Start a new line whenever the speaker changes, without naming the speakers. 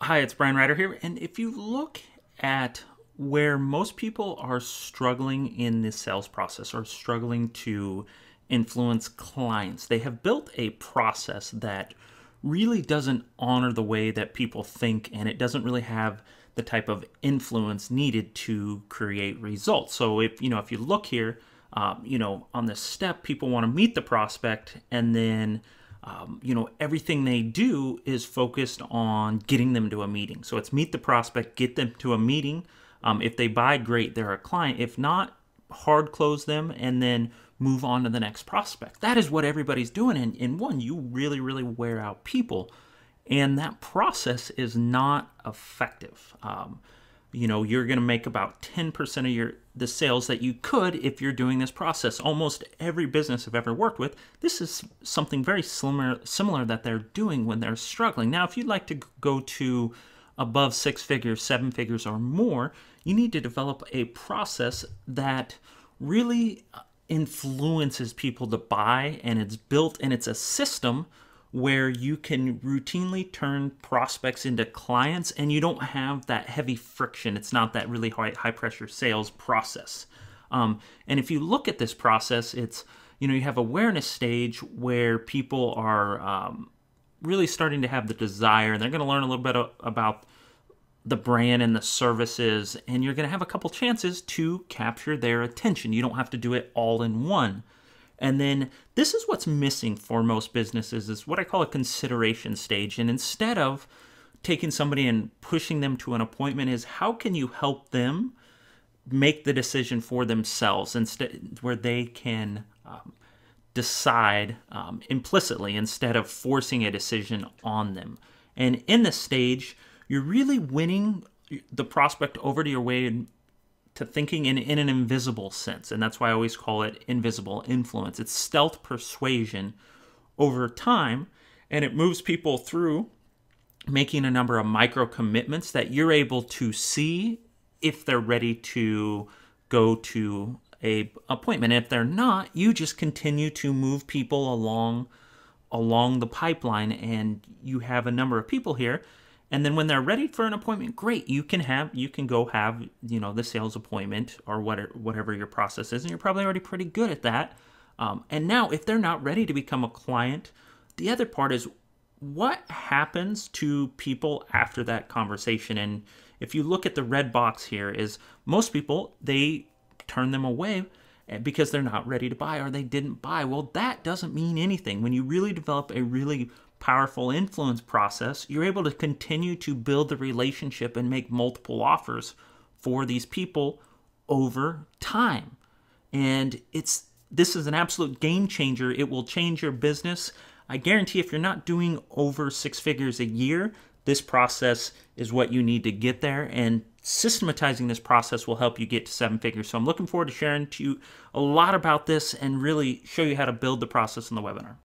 Hi, it's Brian Ryder here. And if you look at where most people are struggling in the sales process or struggling to influence clients, they have built a process that really doesn't honor the way that people think, and it doesn't really have the type of influence needed to create results. So if you look here, on this step, people want to meet the prospect, and then everything they do is focused on getting them to a meeting. So it's meet the prospect, get them to a meeting. If they buy, great, they're a client. If not, hard close them and then move on to the next prospect. That is what everybody's doing. And in one, you really, really wear out people. And that process is not effective. You're going to make about 10% of the sales that you could if you're doing this process. Almost every business I've ever worked with, this is something very similar that they're doing when they're struggling. Now, if you'd like to go to above 6 figures, 7 figures or more, you need to develop a process that really influences people to buy, and it's built and it's a system where you can routinely turn prospects into clients and you don't have that heavy friction. It's not that really high pressure sales process. And if you look at this process, it's, you have awareness stage where people are really starting to have the desire, and they're going to learn a little bit about the brand and the services, and you're going to have a couple chances to capture their attention. You don't have to do it all in one. And then this is what's missing for most businesses, is what I call a consideration stage. And instead of taking somebody and pushing them to an appointment, is how can you help them make the decision for themselves, instead where they can decide implicitly instead of forcing a decision on them. And in this stage, you're really winning the prospect over to your way to thinking in an invisible sense. And that's why I always call it invisible influence. It's stealth persuasion over time, and it moves people through making a number of micro commitments that you're able to see if they're ready to go to a appointment. If they're not, you just continue to move people along the pipeline, and you have a number of people here. And then when they're ready for an appointment, great, you can go have, the sales appointment or whatever your process is, and you're probably already pretty good at that. And now if they're not ready to become a client, the other part is what happens to people after that conversation. And if you look at the red box here, is most people, they turn them away because they're not ready to buy or they didn't buy. Well, that doesn't mean anything. When you really develop a really powerful influence process, you're able to continue to build the relationship and make multiple offers for these people over time. And this is an absolute game changer. It will change your business. I guarantee if you're not doing over 6 figures a year, this process is what you need to get there, and systematizing this process will help you get to 7 figures. So I'm looking forward to sharing to you a lot about this and really show you how to build the process in the webinar.